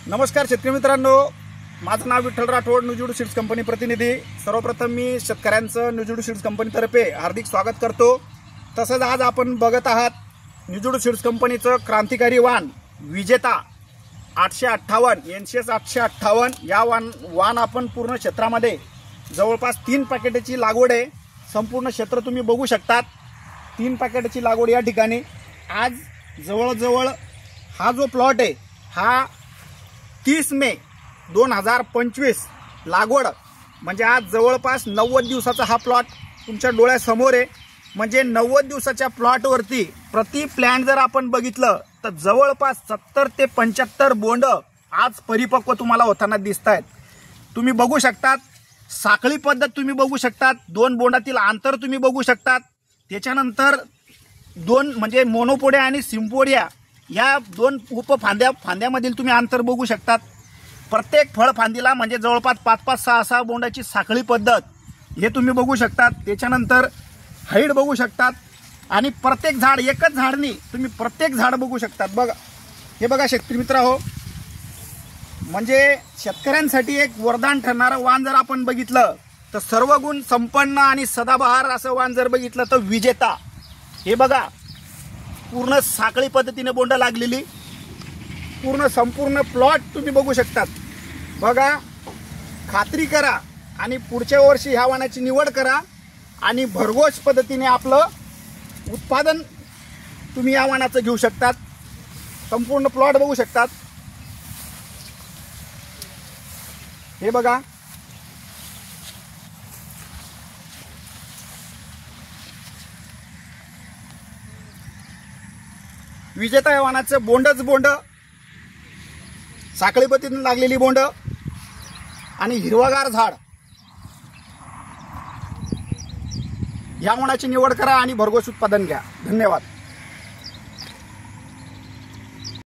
नमस्कार शेतकरी मित्रांनो, माझं नाव विठ्ठल राठोड, न्यूजिडू सीड्स कंपनी प्रतिनिधी। सर्वप्रथम मी शेतकऱ्यांचं न्यूजिडू सीड्स कंपनीतर्फे हार्दिक स्वागत करतो। तसंच आज आपण बघत आहात न्यूजिडू सीड्स कंपनीचं क्रांतिकारी वाण विजेता 858 NCS 858 या वाण आपण पूर्ण क्षेत्रामध्ये जवळपास 3 पॅकेटची लागवड आहे। संपूर्ण क्षेत्र तुम्ही बघू शकतात, 3 पॅकेटची लागवड या ठिकाणी। आज जवळजवळ हा जो प्लॉट आहे हा 30 मे 2025 लागवड, म्हणजे आज जवळपास 90 दिवसाचा हा प्लॉट तुमच्या डोळ्यासमोर आहे। म्हणजे 90 दिवसाच्या प्लॉटवरती प्रति प्लॅन जर आपण बघितलं तर जवळपास 70 ते 75 बोंड आज परिपक्व तुम्हाला होताना दिसत आहेत। तुम्ही बघू शकतात, साखळी पद्धत तुम्ही बघू शकतात, 2 बोंडातील अंतर तुम्ही बघू शकतात। त्याच्यानंतर 2 म्हणजे मोनोपोडिया आणि सिम्पोडिया या 2 फांद्यामधील तुम्ही अंतर बघू शकतात। प्रत्येक फळफांदीला म्हणजे जवळपास 5-5, 6-6 बोंडाची साखळी पद्धत हे तुम्ही बघू शकतात। त्याच्यानंतर हाईट बघू शकतात आणि प्रत्येक झाड एकच झाडनी तुम्ही प्रत्येक झाड बघू शकतात। बघा, हे बघा शेतकरी मित्रांनो, म्हणजे शेतकऱ्यांसाठी एक वरदान ठरणारं वाण जर आपण बघितलं तर सर्व गुण संपन्न आणि सदाबहार असं वाण जर बघितलं तर विजेता। हे बघा, पूर्ण साखळी पद्धतीने बोंड लागलेली, पूर्ण संपूर्ण प्लॉट तुम्ही बघू शकतात। बघा, खात्री करा आणि पुढच्या वर्षी ह्या वाणाची निवड करा आणि भरघोस पद्धतीने आपलं उत्पादन तुम्ही या वाणाचं घेऊ शकतात। संपूर्ण प्लॉट बघू शकतात। हे बघा, विजेता या वाणाचं बोंडच बोंड, साखळी पद्धतीने लागलेली बोंड आणि हिरवागार झाड। या वाणाची निवड करा आणि भरघोस उत्पादन घ्या। धन्यवाद।